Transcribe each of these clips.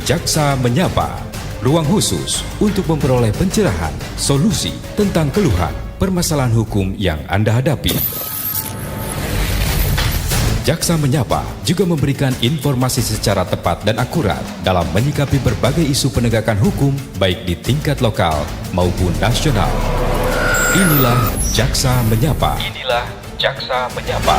Jaksa Menyapa, ruang khusus untuk memperoleh pencerahan, solusi tentang keluhan, permasalahan hukum yang Anda hadapi. Jaksa Menyapa juga memberikan informasi secara tepat dan akurat dalam menyikapi berbagai isu penegakan hukum baik di tingkat lokal maupun nasional. Inilah Jaksa Menyapa. Inilah Jaksa Menyapa.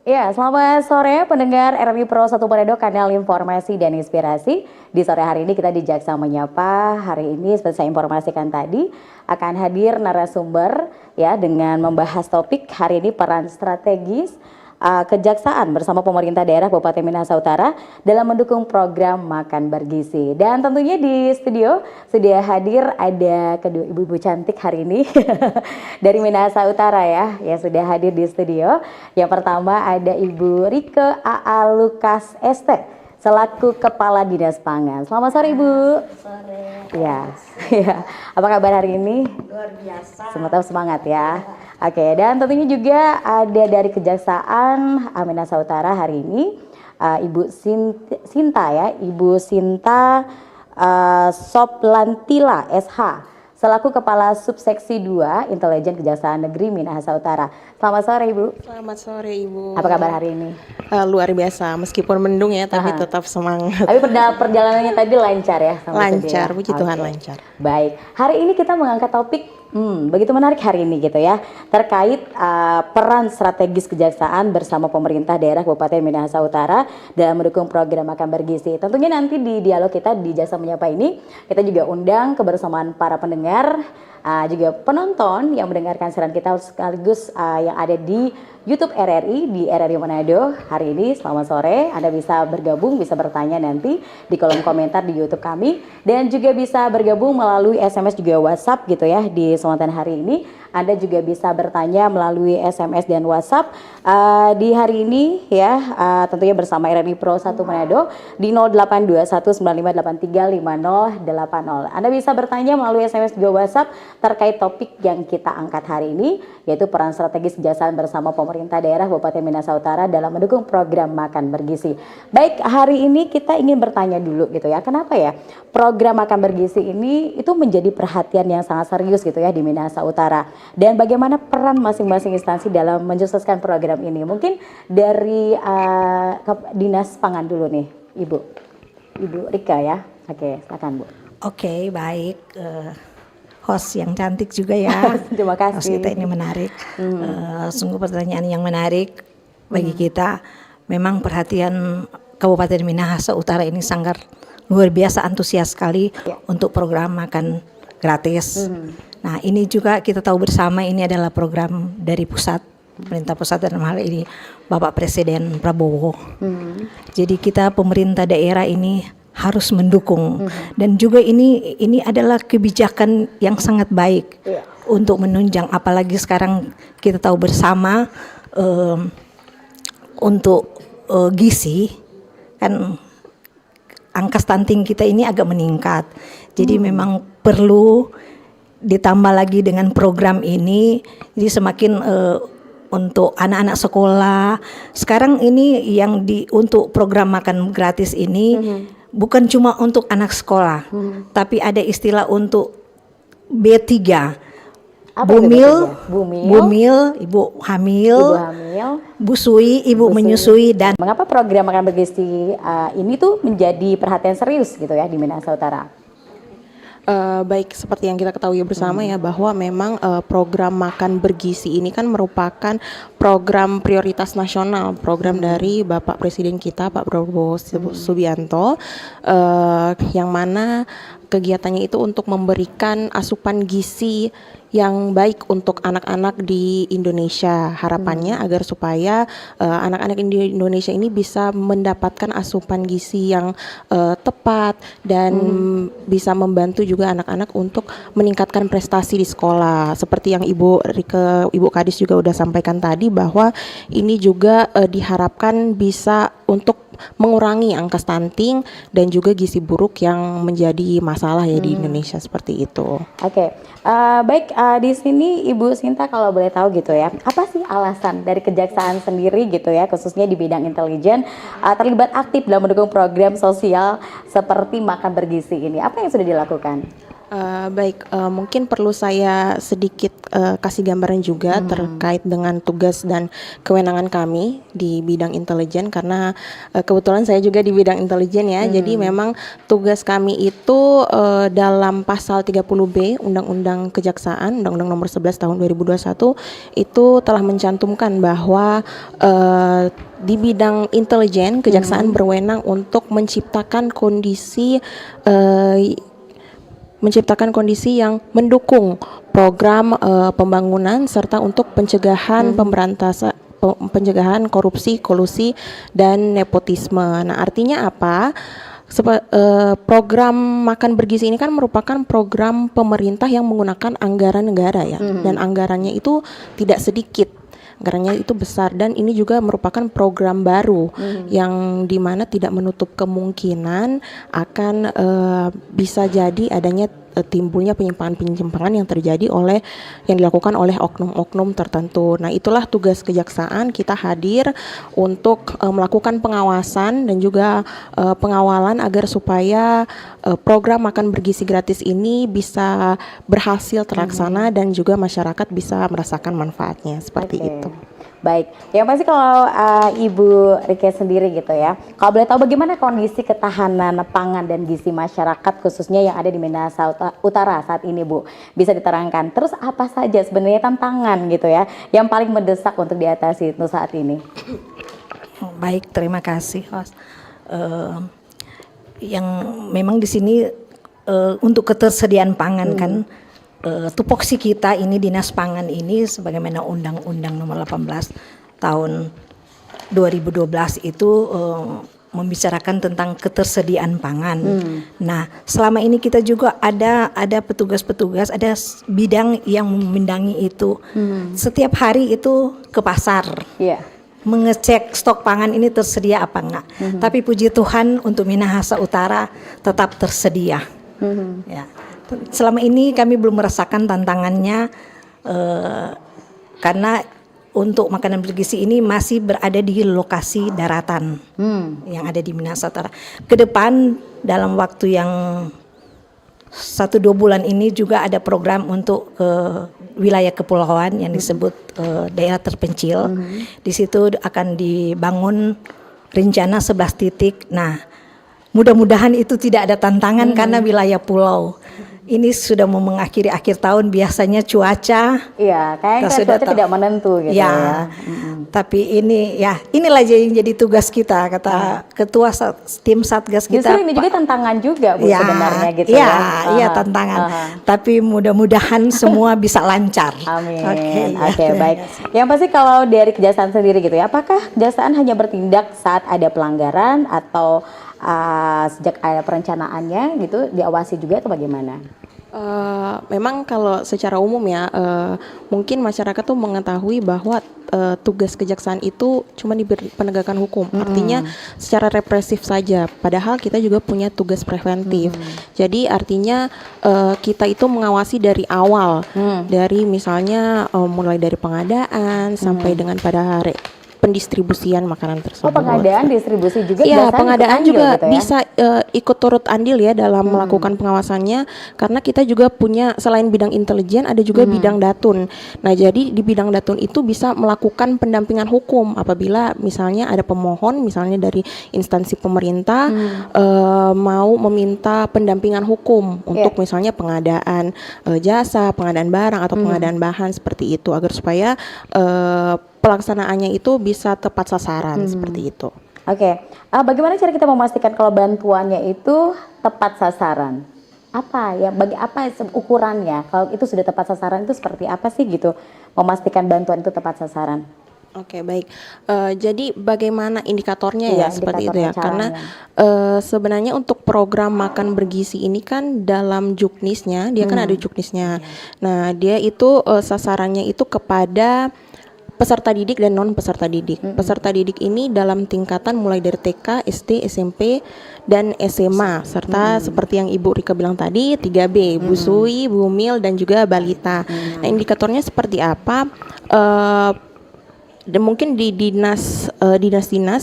Ya, selamat sore pendengar RMI Pro 1 Manado, kanal informasi dan inspirasi. Di sore hari ini kita di Jaksa Menyapa. Hari ini seperti saya informasikan tadi akan hadir narasumber ya dengan membahas topik hari ini peran strategis kejaksaan bersama pemerintah daerah Kabupaten Minahasa Utara dalam mendukung program makan bergizi. Dan tentunya di studio sudah hadir ada kedua ibu-ibu cantik hari ini dari Minahasa Utara ya, yang sudah hadir di studio. Yang pertama ada Ibu Rike A.A. Lukas Este selaku Kepala Dinas Pangan. Selamat sore Ibu. Sore. Ya, ya. Apa kabar hari ini? Luar biasa. Semoga semangat ya. Oke, dan tentunya juga ada dari Kejaksaan Minahasa Utara hari ini Ibu Sinta ya, Ibu Sinta Soplantila SH selaku Kepala Subseksi 2 Intelijen Kejaksaan Negeri Minahasa Utara. Selamat sore Ibu. Selamat sore Ibu. Apa kabar hari ini? Luar biasa, meskipun mendung ya, tapi tetap semangat. Tapi perjalanannya tadi lancar ya? Lancar, puji Tuhan lancar. Baik, hari ini kita mengangkat topik begitu menarik hari ini gitu ya, terkait peran strategis kejaksaan bersama pemerintah daerah Kabupaten Minahasa Utara dalam mendukung program makan bergizi. Tentunya nanti di dialog kita di Jaksa Menyapa ini kita juga undang kebersamaan para pendengar, juga penonton yang mendengarkan siaran kita sekaligus yang ada di YouTube RRI di RRI Manado. Hari ini selamat sore, Anda bisa bergabung, bisa bertanya nanti di kolom komentar di YouTube kami, dan juga bisa bergabung melalui SMS juga WhatsApp gitu ya. Di kesempatan hari ini Anda juga bisa bertanya melalui SMS dan WhatsApp di hari ini ya, tentunya bersama RRI Pro 1 Manado di 082195835080. Anda bisa bertanya melalui SMS juga WhatsApp terkait topik yang kita angkat hari ini, yaitu peran strategis kejaksaan bersama pemerintah daerah Kabupaten Minahasa Utara dalam mendukung program makan bergizi. Baik, hari ini kita ingin bertanya dulu gitu ya, kenapa ya program makan bergizi ini itu menjadi perhatian yang sangat serius gitu ya di Minahasa Utara, dan bagaimana peran masing-masing instansi dalam mensukseskan program ini. Mungkin dari Dinas Pangan dulu nih, Ibu Rika ya. Oke, silakan Bu. Oke, baik. Host yang cantik juga ya. Terima kasih. Host kita ini menarik. Sungguh pertanyaan yang menarik bagi kita. Memang perhatian Kabupaten Minahasa Utara ini sangat luar biasa antusias sekali untuk program makan gratis. Nah, ini juga kita tahu bersama ini adalah program dari pusat, pemerintah pusat dalam hal ini Bapak Presiden Prabowo. Jadi kita pemerintah daerah ini harus mendukung, dan juga ini adalah kebijakan yang sangat baik untuk menunjang, apalagi sekarang kita tahu bersama untuk gizi kan angka stunting kita ini agak meningkat, jadi memang perlu ditambah lagi dengan program ini, jadi semakin untuk anak-anak sekolah sekarang ini yang untuk program makan gratis ini bukan cuma untuk anak sekolah, tapi ada istilah untuk B3. Bumil, ibu hamil, busui, ibu menyusui, dan mengapa program makan bergizi ini tuh menjadi perhatian serius gitu ya di Minahasa Utara? Baik, seperti yang kita ketahui bersama ya, bahwa memang program makan bergizi ini kan merupakan program prioritas nasional, program dari Bapak Presiden kita Pak Prabowo Subianto, yang mana kegiatannya itu untuk memberikan asupan gizi yang baik untuk anak-anak di Indonesia. Harapannya agar supaya anak-anak di Indonesia ini bisa mendapatkan asupan gizi yang tepat dan bisa membantu juga anak-anak untuk meningkatkan prestasi di sekolah. Seperti yang Ibu Kadis juga udah sampaikan tadi, bahwa ini juga diharapkan bisa untuk mengurangi angka stunting dan juga gizi buruk yang menjadi masalah ya di Indonesia seperti itu. Oke, baik, di sini Ibu Sinta kalau boleh tahu gitu ya, apa sih alasan dari Kejaksaan sendiri gitu ya, khususnya di bidang intelijen terlibat aktif dalam mendukung program sosial seperti makan bergizi ini? Apa yang sudah dilakukan? Baik, mungkin perlu saya sedikit kasih gambaran juga terkait dengan tugas dan kewenangan kami di bidang intelijen, karena kebetulan saya juga di bidang intelijen ya. Jadi memang tugas kami itu dalam pasal 30B Undang-Undang Kejaksaan, Undang-Undang Nomor 11 Tahun 2021 itu telah mencantumkan bahwa di bidang intelijen Kejaksaan berwenang untuk menciptakan kondisi yang mendukung program pembangunan serta untuk pencegahan pencegahan korupsi, kolusi dan nepotisme. Nah, artinya apa? Program makan bergizi ini kan merupakan program pemerintah yang menggunakan anggaran negara ya, dan anggarannya itu tidak sedikit. Anggarannya itu besar, dan ini juga merupakan program baru yang dimana tidak menutup kemungkinan akan bisa jadi adanya timbulnya penyimpangan-penyimpangan yang terjadi yang dilakukan oleh oknum-oknum tertentu. Nah, itulah tugas Kejaksaan, kita hadir untuk melakukan pengawasan dan juga pengawalan agar supaya program makan bergizi gratis ini bisa berhasil terlaksana dan juga masyarakat bisa merasakan manfaatnya seperti itu. Baik, yang pasti kalau Ibu Rike sendiri gitu ya, kalau boleh tahu bagaimana kondisi ketahanan pangan dan gizi masyarakat khususnya yang ada di Minahasa Utara saat ini, Bu? Bisa diterangkan. Terus apa saja sebenarnya tantangan gitu ya yang paling mendesak untuk diatasi itu saat ini? Baik, terima kasih, host. Yang memang di sini untuk ketersediaan pangan kan. Tupoksi kita ini Dinas Pangan ini sebagaimana Undang-Undang Nomor 18 Tahun 2012 itu membicarakan tentang ketersediaan pangan. Nah, selama ini kita juga ada petugas-petugas, ada bidang yang memendangi itu. Setiap hari itu ke pasar. Mengecek stok pangan ini tersedia apa enggak. Tapi puji Tuhan untuk Minahasa Utara tetap tersedia. Ya. Selama ini kami belum merasakan tantangannya karena untuk makanan bergizi ini masih berada di lokasi daratan yang ada di Minahasa Utara. Ke depan dalam waktu yang 1-2 bulan ini juga ada program untuk wilayah kepulauan yang disebut daerah terpencil. Di situ akan dibangun rencana 11 titik. Nah, mudah-mudahan itu tidak ada tantangan karena wilayah pulau. Ini sudah mau mengakhiri akhir tahun, biasanya cuaca. Iya, kayaknya cuaca tidak menentu gitu ya. Tapi inilah yang jadi tugas kita, kata ketua tim Satgas kita. Justru ini juga tantangan juga Bu sebenarnya gitu ya. Iya, tantangan. Tapi mudah-mudahan semua bisa lancar. Amin. Oke, baik. Yang pasti kalau dari Kejaksaan sendiri gitu ya, apakah Kejaksaan hanya bertindak saat ada pelanggaran atau sejak ada perencanaannya gitu diawasi juga atau bagaimana? Memang kalau secara umum ya, mungkin masyarakat tuh mengetahui bahwa tugas Kejaksaan itu cuma di penegakan hukum, artinya secara represif saja. Padahal kita juga punya tugas preventif. Jadi artinya kita itu mengawasi dari awal, dari misalnya mulai dari pengadaan sampai dengan pada pendistribusian makanan tersebut. Pengadaan, distribusi juga. Iya, pengadaan juga gitu ya? bisa ikut turut andil ya dalam melakukan pengawasannya, karena kita juga punya selain bidang intelijen ada juga bidang datun. Nah, jadi di bidang datun itu bisa melakukan pendampingan hukum apabila misalnya ada pemohon misalnya dari instansi pemerintah mau meminta pendampingan hukum untuk misalnya pengadaan jasa, pengadaan barang atau pengadaan bahan seperti itu, agar supaya pelaksanaannya itu bisa tepat sasaran seperti itu. Oke. Bagaimana cara kita memastikan kalau bantuannya itu tepat sasaran? Apa ya? Bagi apa ukurannya? Kalau itu sudah tepat sasaran itu seperti apa sih gitu? Memastikan bantuan itu tepat sasaran. Oke, baik. Jadi bagaimana indikatornya ya seperti itu ya? Karena sebenarnya untuk program makan bergizi ini kan dalam juknisnya, dia kan ada juknisnya. Nah, dia itu sasarannya itu kepada peserta didik dan non peserta didik. Peserta didik ini dalam tingkatan mulai dari TK, SD, SMP, dan SMA serta seperti yang Ibu Rika bilang tadi 3B, busui, bumil, dan juga balita. Nah, indikatornya seperti apa? Dan mungkin di dinas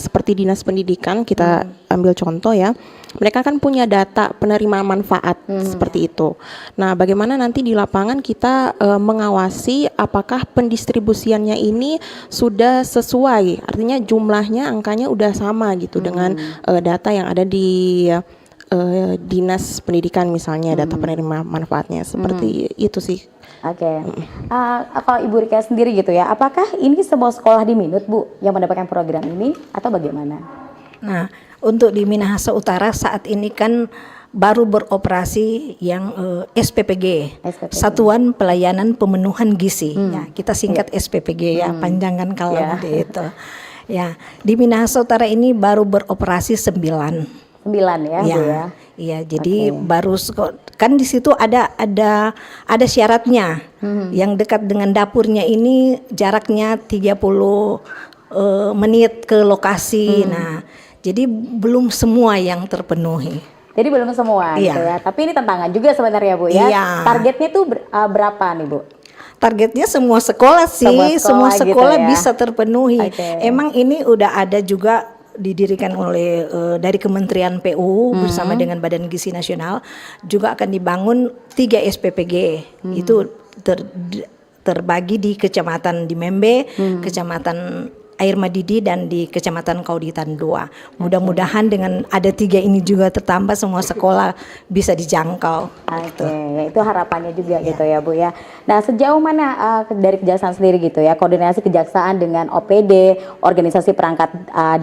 seperti dinas pendidikan kita ambil contoh ya, mereka kan punya data penerima manfaat seperti itu. Nah, bagaimana nanti di lapangan kita mengawasi apakah pendistribusiannya ini sudah sesuai, artinya jumlahnya angkanya udah sama gitu dengan data yang ada di dinas pendidikan misalnya, data penerima manfaatnya seperti itu sih. Oke. Kalau Ibu Rika sendiri gitu ya, apakah ini semua sekolah di Minut, Bu, yang mendapatkan program ini atau bagaimana? Nah, untuk di Minahasa Utara saat ini kan baru beroperasi yang SPPG, Satuan Pelayanan Pemenuhan Gizi. Ya, kita singkat SPPG ya, panjang kan kalau itu. Ya, di Minahasa Utara ini baru beroperasi 9 ya, Bu ya. Iya, jadi baru kan di situ ada syaratnya. Yang dekat dengan dapurnya ini jaraknya 30 menit ke lokasi. Nah, jadi belum semua yang terpenuhi. Jadi belum semua gitu ya. Tapi ini tantangan juga sebenarnya, Bu ya. Iya. Targetnya tuh berapa nih, Bu? Targetnya semua sekolah sih, semua sekolah gitu ya. bisa terpenuhi. Okay. Emang ini udah ada juga didirikan oleh dari Kementerian PU bersama dengan Badan Gizi Nasional, juga akan dibangun 3 SPPG. Itu terbagi di Kecamatan Dimembe, Kecamatan Air Madidi, dan di Kecamatan Kauditan 2. Mudah-mudahan dengan ada 3 ini juga tertambah semua sekolah bisa dijangkau. Oke, ya itu harapannya juga gitu ya, Bu ya. Nah, sejauh mana dari Kejaksaan sendiri gitu ya, koordinasi Kejaksaan dengan OPD, organisasi perangkat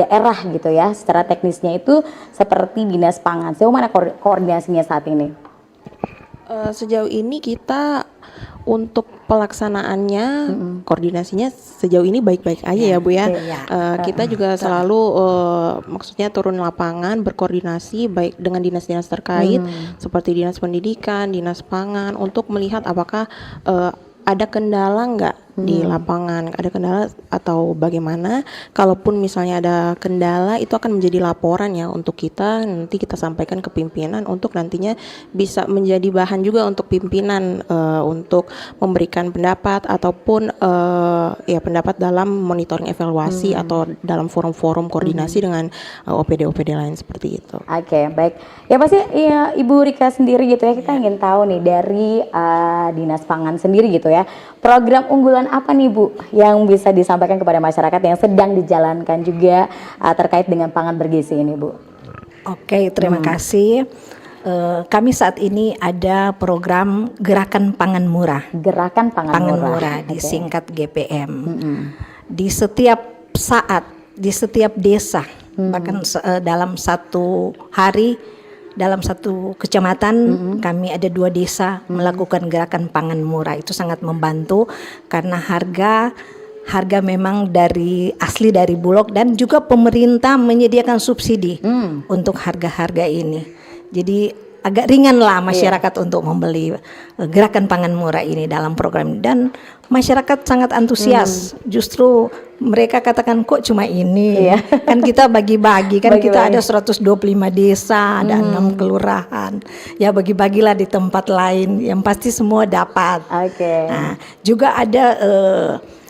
daerah gitu ya, secara teknisnya itu seperti Dinas Pangan. Sejauh mana koordinasinya saat ini? Sejauh ini kita untuk pelaksanaannya, koordinasinya sejauh ini baik-baik aja ya, Bu ya. Kita juga selalu maksudnya turun lapangan, berkoordinasi baik dengan dinas-dinas terkait seperti Dinas Pendidikan, Dinas Pangan, untuk melihat apakah ada kendala nggak di lapangan, ada kendala atau bagaimana. Kalaupun misalnya ada kendala, itu akan menjadi laporan ya untuk kita, nanti kita sampaikan ke pimpinan untuk nantinya bisa menjadi bahan juga untuk pimpinan untuk memberikan pendapat ataupun ya pendapat dalam monitoring evaluasi atau dalam forum-forum koordinasi dengan OPD-OPD lain seperti itu. Oke, baik. Ya pasti ya, Ibu Rika sendiri gitu ya, kita ingin tahu nih dari Dinas Pangan sendiri gitu ya, program unggulan apa nih, Bu, yang bisa disampaikan kepada masyarakat yang sedang dijalankan juga terkait dengan pangan bergizi ini, Bu? Oke, terima kasih. Kami saat ini ada program Gerakan Pangan Murah. Gerakan Pangan Murah, disingkat GPM. Di setiap saat, di setiap desa, bahkan dalam satu hari, dalam satu kecamatan kami ada 2 desa melakukan gerakan pangan murah. Itu sangat membantu karena harga memang asli dari Bulog, dan juga pemerintah menyediakan subsidi untuk harga-harga ini. Jadi agak ringan lah masyarakat untuk membeli gerakan pangan murah ini dalam program, dan masyarakat sangat antusias. Justru mereka katakan, kok cuma ini, kan kita bagi-bagi, kan kita ada 125 desa, ada 6 kelurahan, ya bagi-bagilah di tempat lain, yang pasti semua dapat. Nah, juga ada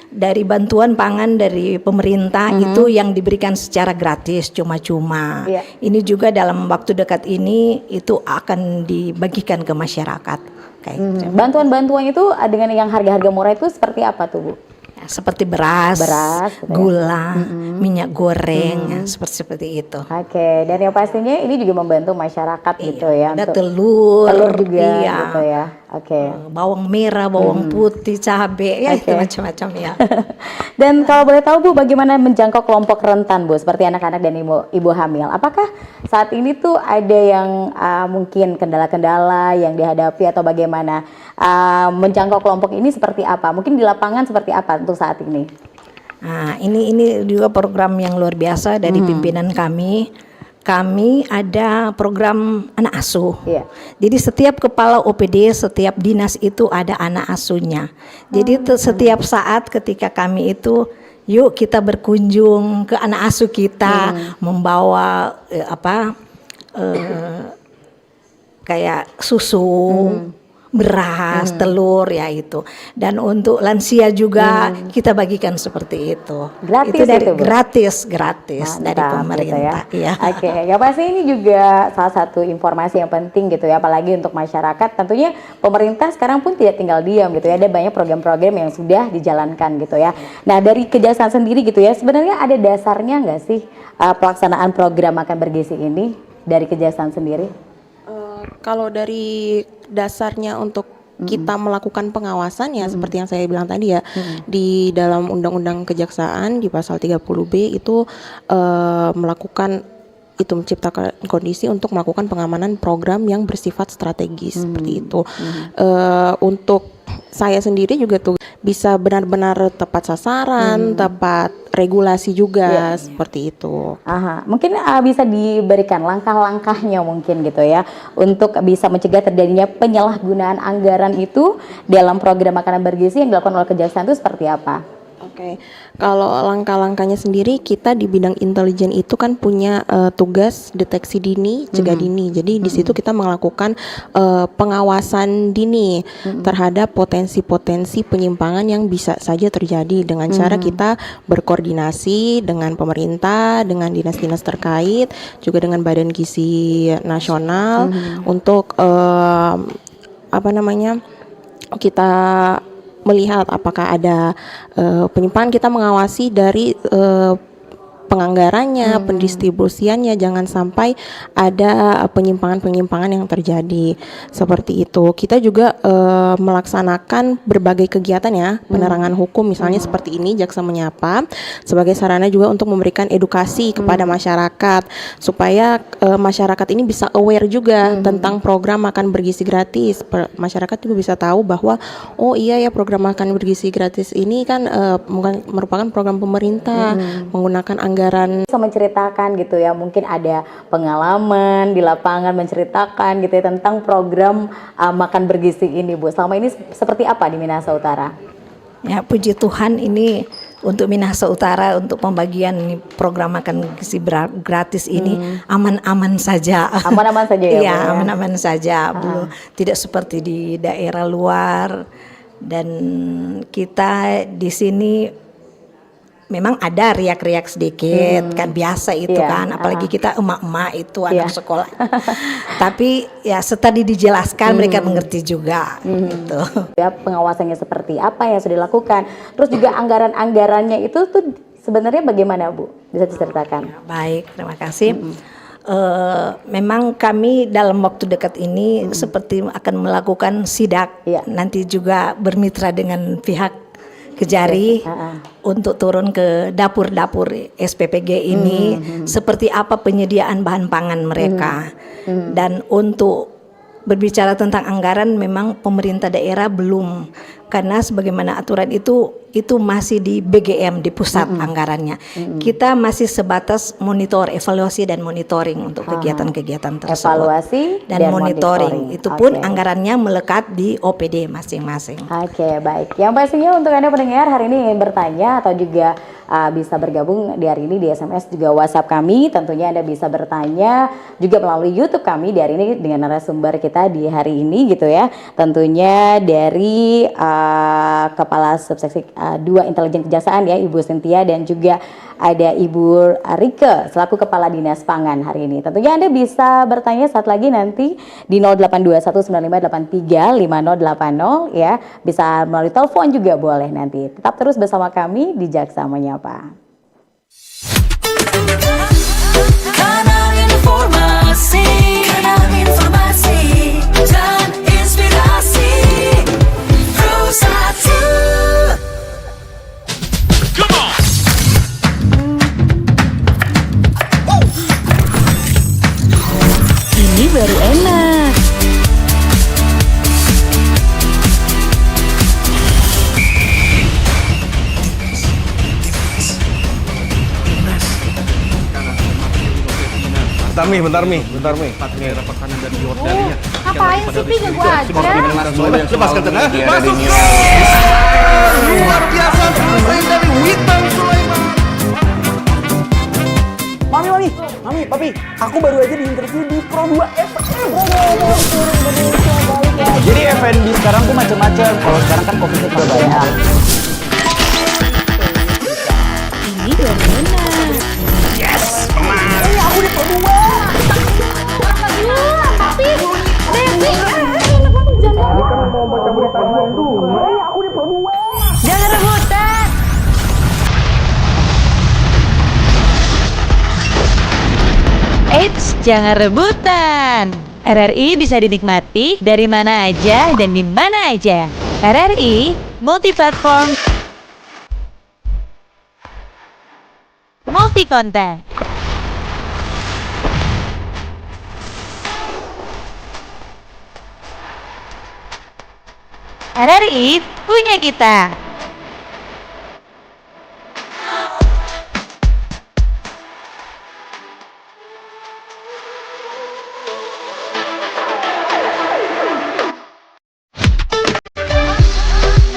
dari bantuan pangan dari pemerintah itu yang diberikan secara gratis, cuma-cuma. Ini juga dalam waktu dekat ini itu akan dibagikan ke masyarakat. Bantuan-bantuan itu dengan yang harga-harga murah itu seperti apa tuh, Bu? Ya, seperti beras, gula, minyak goreng, seperti itu. Oke, dan yang pastinya ini juga membantu masyarakat gitu ya. Ada telur juga gitu ya. Bawang merah, bawang putih, cabai, ya itu macam-macam ya. Dan kalau boleh tahu, Bu, bagaimana menjangkau kelompok rentan, Bu, seperti anak-anak dan ibu hamil? Apakah saat ini tuh ada yang mungkin kendala-kendala yang dihadapi atau bagaimana menjangkau kelompok ini seperti apa? Mungkin di lapangan seperti apa untuk saat ini? Nah, ini juga program yang luar biasa dari pimpinan kami. kami ada program anak asuh. Iya. Jadi setiap kepala OPD, setiap dinas itu ada anak asuhnya. Jadi setiap saat ketika kami itu, yuk kita berkunjung ke anak asuh kita, membawa kayak susu, beras, telur ya itu. Dan untuk lansia juga kita bagikan seperti itu. Gratis itu dari itu, Bu? gratis dari Mantap, pemerintah. gitu ya. Iya. Oke, ya pasti ini juga salah satu informasi yang penting gitu ya, apalagi untuk masyarakat. Tentunya pemerintah sekarang pun tidak tinggal diam gitu ya, ada banyak program-program yang sudah dijalankan gitu ya. Nah dari Kejaksaan sendiri gitu ya, sebenarnya ada dasarnya nggak sih pelaksanaan program makan bergizi ini dari Kejaksaan sendiri? Kalau dari dasarnya untuk kita melakukan pengawasan ya seperti yang saya bilang tadi ya, di dalam Undang-Undang Kejaksaan di pasal 30B itu melakukan itu menciptakan kondisi untuk melakukan pengamanan program yang bersifat strategis seperti itu. Untuk saya sendiri juga tuh bisa benar-benar tepat sasaran, tepat regulasi juga seperti itu. Aha, mungkin bisa diberikan langkah-langkahnya mungkin gitu ya untuk bisa mencegah terjadinya penyalahgunaan anggaran itu dalam program makanan bergizi yang dilakukan oleh Kejaksaan itu seperti apa? Oke, kalau langkah-langkahnya sendiri kita di bidang intelijen itu kan punya tugas deteksi dini, cegah dini. Jadi di situ kita melakukan pengawasan dini terhadap potensi-potensi penyimpangan yang bisa saja terjadi dengan cara kita berkoordinasi dengan pemerintah, dengan dinas-dinas terkait, juga dengan Badan Gizi Nasional untuk kita melihat apakah ada penyimpangan, kita mengawasi dari penganggarannya, pendistribusiannya, jangan sampai ada penyimpangan-penyimpangan yang terjadi seperti itu. Kita juga melaksanakan berbagai kegiatan ya, penerangan hukum misalnya seperti ini Jaksa Menyapa sebagai sarana juga untuk memberikan edukasi kepada masyarakat supaya masyarakat ini bisa aware juga tentang program makan bergizi gratis. Masyarakat juga bisa tahu bahwa oh iya ya program makan bergizi gratis ini kan merupakan program pemerintah menggunakan anggaran. Bisa menceritakan gitu ya, mungkin ada pengalaman di lapangan menceritakan gitu ya tentang program makan bergizi ini, Bu. Selama ini seperti apa di Minahasa Utara? Ya puji Tuhan ini untuk Minahasa Utara untuk pembagian program makan gizi gratis ini aman-aman saja. Aman-aman saja ya, Bu, Iya, ya? aman-aman saja. Belum tidak seperti di daerah luar, dan kita di sini memang ada riak-riak sedikit kan, biasa itu kan, apalagi kita emak-emak itu anak sekolah. Tapi ya setelah dijelaskan mereka mengerti juga gitu. Ya, pengawasannya seperti apa yang sudah dilakukan. Terus juga anggaran-anggarannya itu tuh sebenarnya bagaimana, Bu? Bisa diceritakan? Baik, terima kasih. Memang kami dalam waktu dekat ini seperti akan melakukan sidak, nanti juga bermitra dengan pihak Kejari untuk turun ke dapur-dapur SPPG ini, seperti apa penyediaan bahan pangan mereka. Dan untuk berbicara tentang anggaran, memang pemerintah daerah belum, karena sebagaimana aturan itu masih di BGM, di pusat anggarannya. Kita masih sebatas monitor, evaluasi dan monitoring untuk kegiatan-kegiatan tersebut. Evaluasi dan monitoring. Itu pun anggarannya melekat di OPD masing-masing. Oke, baik. Yang pastinya untuk Anda pendengar hari ini ingin bertanya atau juga bisa bergabung di hari ini di SMS juga WhatsApp kami. Tentunya Anda bisa bertanya juga melalui YouTube kami di hari ini dengan narasumber kita di hari ini gitu ya. Tentunya dari Kepala Subseksi 2 Intelijen Kejaksaan ya, Ibu Cynthia, dan juga ada Ibu Rike selaku Kepala Dinas Pangan hari ini. Tentunya Anda bisa bertanya saat lagi nanti di 082195835080 ya. Bisa melalui telepon juga boleh nanti. Tetap terus bersama kami di Jaksa Menyapa. Kanal informasi dan inspirasi Pro1. Ini baru enak. bentar Mi. dapat kanan dari Yordania. Ngapain sih Pi ke gua aja? Lepas ke tengah. Masuk. Luar biasa selesai dari Witan Sulaiman. Mami, Papi, aku baru aja diinterview di Pro 2 FM. Jadi F&B sekarang tuh macam-macam. Kalau sekarang kan COVID-nya juga banyak. Ini Domina. Yes, menang. Aku di Pro 2. Tapi Devi, Mau baca berita dulu. Aku di Pro 2. jangan rebutan. Eits, jangan rebutan. RRI bisa dinikmati dari mana aja dan di mana aja. RRI multiplatform, multi konten. RRI punya kita.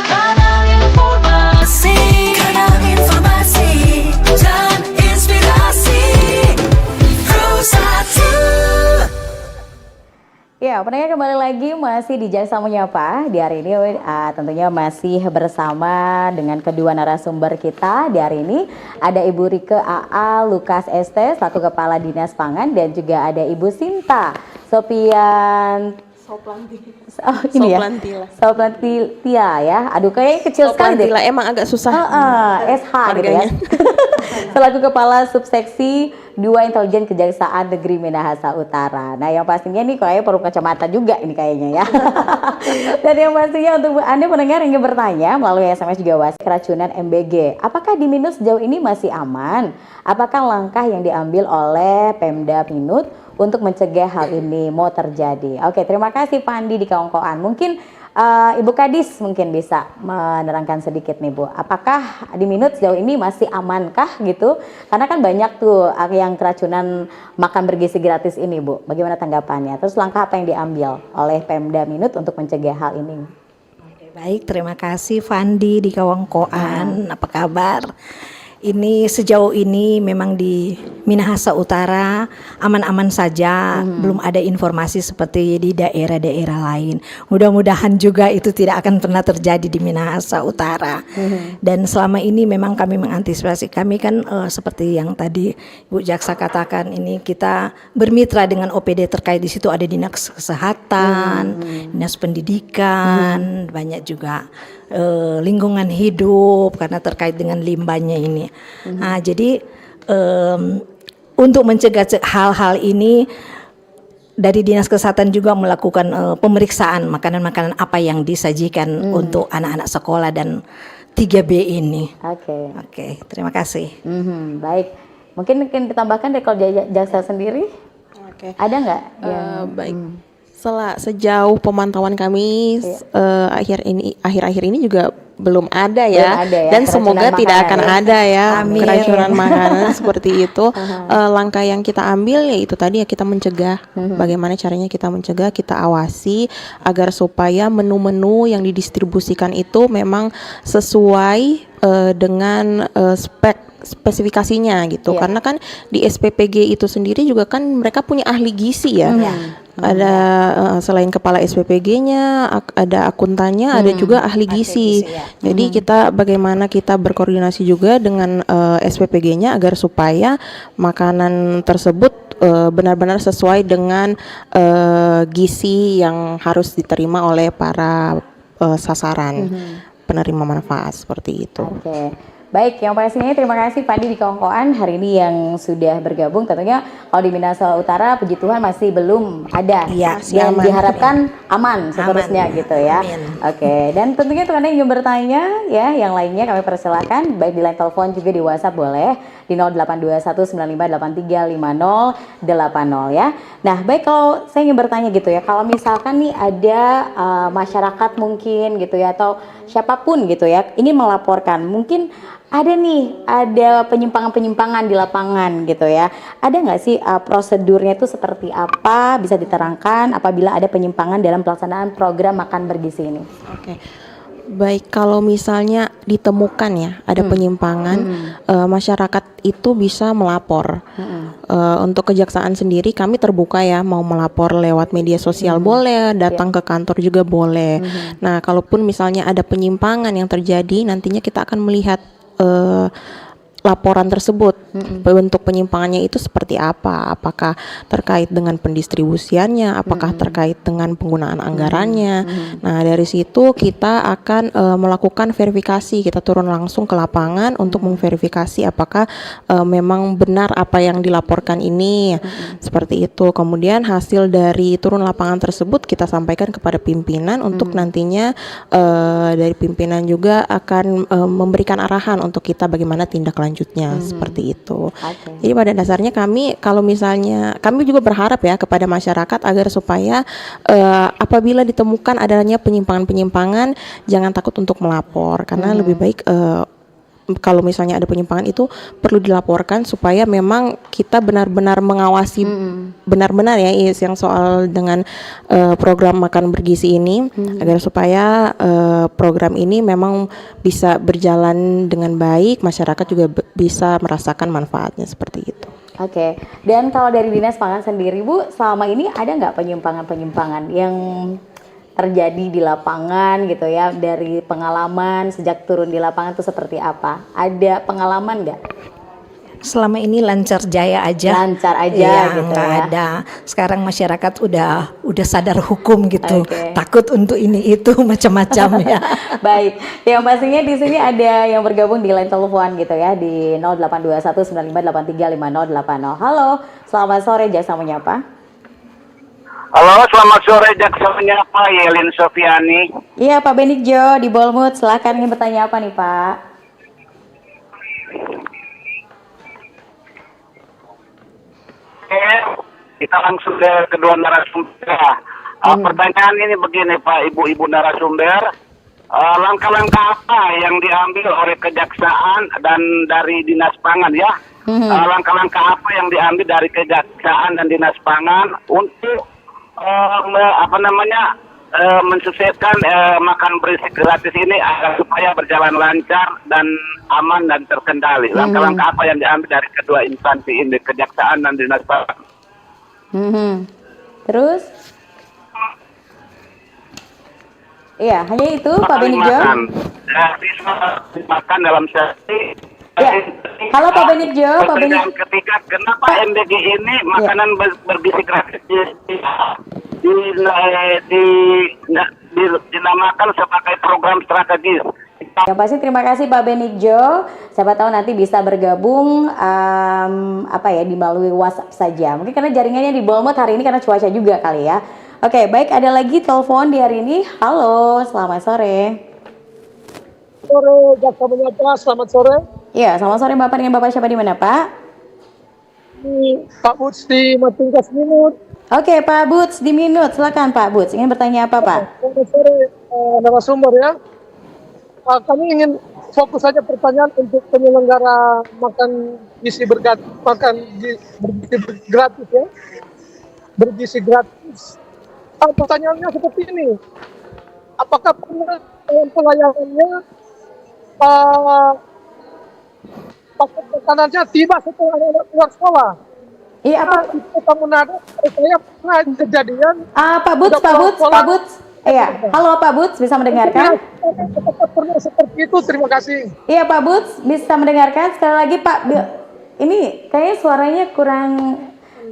Kanal informasi dan inspirasi Pro 1. Ya, pendengar kembali lagi masih di Jaksa Menyapa. Di hari ini tentunya masih bersama dengan kedua narasumber kita. Di hari ini ada Ibu Rike AA Lukas ST selaku Kepala Dinas Pangan dan juga ada Ibu Sinta Sopian Soplantila ya. Aduh kayaknya kecil sekali deh. Soplantila emang agak susah. SH gitu ya. Selaku Kepala Subseksi 2 Intelijen Kejaksaan Negeri Minahasa Utara. Nah yang pastinya nih kayaknya perlu kacamata juga ini kayaknya ya. Dan yang pastinya untuk Anda pendengar yang ingin bertanya melalui SMS juga WhatsApp keracunan MBG. Apakah di Minus sejauh ini masih aman? Apakah langkah yang diambil oleh Pemda Minut untuk mencegah hal ini mau terjadi? Oke, terima kasih Pak Andi di Kaongkoan. Mungkin Ibu Kadis mungkin bisa menerangkan sedikit nih Bu. Apakah di Minut sejauh ini masih amankah gitu? Karena kan banyak tuh yang keracunan makan bergizi gratis ini Bu. Bagaimana tanggapannya? Terus langkah apa yang diambil oleh Pemda Minut untuk mencegah hal ini? Baik, terima kasih Fandi di Kawangkoan. Apa kabar? Ini sejauh ini memang di Minahasa Utara aman-aman saja, belum ada informasi seperti di daerah-daerah lain. Mudah-mudahan juga itu tidak akan pernah terjadi di Minahasa Utara. Dan selama ini memang kami mengantisipasi, kami kan seperti yang tadi Bu Jaksa katakan, ini kita bermitra dengan OPD terkait. Di situ ada Dinas Kesehatan, Dinas Pendidikan, banyak juga lingkungan hidup karena terkait dengan limbahnya ini. Nah, jadi untuk mencegah hal-hal ini dari Dinas Kesehatan juga melakukan pemeriksaan makanan-makanan apa yang disajikan untuk anak-anak sekolah dan 3B ini. Oke, terima kasih. Baik, mungkin ditambahkan dari kalau Jaksa sendiri, ada nggak? Baik. Sejauh pemantauan kami akhir-akhir ini juga belum ada ya, dan semoga tidak akan ada ya keracunan makanan seperti itu. Langkah yang kita ambil yaitu tadi ya, kita mencegah. Bagaimana caranya kita mencegah, kita awasi agar supaya menu-menu yang didistribusikan itu memang sesuai dengan spesifikasinya gitu. Karena kan di SPPG itu sendiri juga kan mereka punya ahli gizi ya. Ada selain kepala SPPG-nya, ada akuntannya, ada juga ahli gizi. Jadi bagaimana kita berkoordinasi juga dengan SPPG-nya agar supaya makanan tersebut benar-benar sesuai dengan gizi yang harus diterima oleh para sasaran penerima manfaat seperti itu. Baik, yang pastinya terima kasih Pandi di Kaongkoan hari ini yang sudah bergabung. Tentunya kalau di Minahasa Utara puji Tuhan masih belum ada yang diharapkan aman seterusnya gitu ya. Oke, dan tentunya teman-teman yang ingin bertanya ya, yang lainnya kami persilakan baik di line telepon juga di WhatsApp boleh di 082195835080 ya. Nah, baik kalau saya ingin bertanya gitu ya, kalau misalkan nih ada masyarakat mungkin gitu ya atau siapapun gitu ya ingin melaporkan, mungkin ada penyimpangan-penyimpangan di lapangan gitu ya. Ada nggak sih prosedurnya itu seperti apa? Bisa diterangkan apabila ada penyimpangan dalam pelaksanaan program makan bergizi ini? Oke. Baik, kalau misalnya ditemukan ya ada penyimpangan, masyarakat itu bisa melapor. Untuk kejaksaan sendiri kami terbuka ya, mau melapor lewat media sosial boleh, datang ke kantor juga boleh. Nah, kalaupun misalnya ada penyimpangan yang terjadi, nantinya kita akan melihat laporan tersebut, bentuk penyimpangannya itu seperti apa, apakah terkait dengan pendistribusiannya, apakah terkait dengan penggunaan anggarannya. Nah, dari situ kita akan melakukan verifikasi, kita turun langsung ke lapangan untuk memverifikasi apakah memang benar apa yang dilaporkan ini, seperti itu. Kemudian hasil dari turun lapangan tersebut kita sampaikan kepada pimpinan untuk nantinya dari pimpinan juga akan memberikan arahan untuk kita bagaimana tindak lanjutnya, seperti itu. Jadi pada dasarnya kami, kalau misalnya kami juga berharap ya kepada masyarakat agar supaya apabila ditemukan adanya penyimpangan-penyimpangan, jangan takut untuk melapor, karena lebih baik kalau misalnya ada penyimpangan itu perlu dilaporkan supaya memang kita benar-benar mengawasi benar-benar ya yang soal dengan program makan bergizi ini, agar supaya program ini memang bisa berjalan dengan baik, masyarakat juga bisa merasakan manfaatnya, seperti itu. Oke, dan kalau dari Dinas Pangan sendiri Bu, selama ini ada nggak penyimpangan-penyimpangan yang terjadi di lapangan gitu ya, dari pengalaman sejak turun di lapangan itu seperti apa? Ada pengalaman nggak? Selama ini lancar jaya aja. Lancar aja ya, gitu nggak ya. ada. Sekarang masyarakat udah sadar hukum gitu. Oke. Takut untuk ini itu macam-macam ya. Baik, yang pastinya di sini ada yang bergabung di line telepon gitu ya di 082195835080. Halo, selamat sore Jaksa Menyapa. Halo, selamat sore Jaksa Menyapa, Yelin Sofiani. Iya Pak Benikjo di Bolmut, silahkan ingin bertanya apa nih Pak? Kita langsung ke kedua narasumber. Pertanyaan ini begini Pak, ibu-ibu narasumber. Langkah-langkah apa yang diambil oleh Kejaksaan dan dari Dinas Pangan ya? Langkah-langkah apa yang diambil dari Kejaksaan dan Dinas Pangan untuk mensukseskan makan bergizi gratis ini agar supaya berjalan lancar dan aman dan terkendali. Langkah-langkah apa yang diambil dari kedua instansi ini, Kejaksaan dan Dinas Pangan? Terus? Iya, hanya itu Pak Benikjo. Makan dalam sehari. Ya. Halo Pak Benikjo, Pak Pertanyaan ketiga, kenapa MBG ini makanan bergizi gratis dinamakan sebagai program strategis? Yang pasti terima kasih Pak Benikjo. Siapa tahu nanti bisa bergabung di melalui WhatsApp saja. Mungkin karena jaringannya di Bolmut hari ini karena cuaca juga kali ya. Oke, baik, ada lagi telepon di hari ini. Halo, selamat sore. Sore, Jaksa Menyapa, selamat sore. Iya, selamat sore Bapak, dengan Bapak siapa di mana Pak? Pak Buts di Matingkas Minut. Oke, Pak Buts di Minut, silakan Pak Buts. Ingin bertanya apa Pak? Selamat sore, narasumber ya. Kami ingin fokus saja pertanyaan untuk penyelenggara makan gizi bergizi gratis ya. Bergizi gratis. Pertanyaannya seperti ini. Apakah pernah pelayanannya paket makanannya tiba setelah anak keluar sekolah? Iya, apa? Di Kota Manado, saya pernah kejadian. Pak Buts. Iya, halo Pak Buts, bisa mendengarkan? Pernah seperti itu, terima kasih. Iya Pak Buts, bisa mendengarkan? Sekali lagi Pak, ini kayaknya suaranya kurang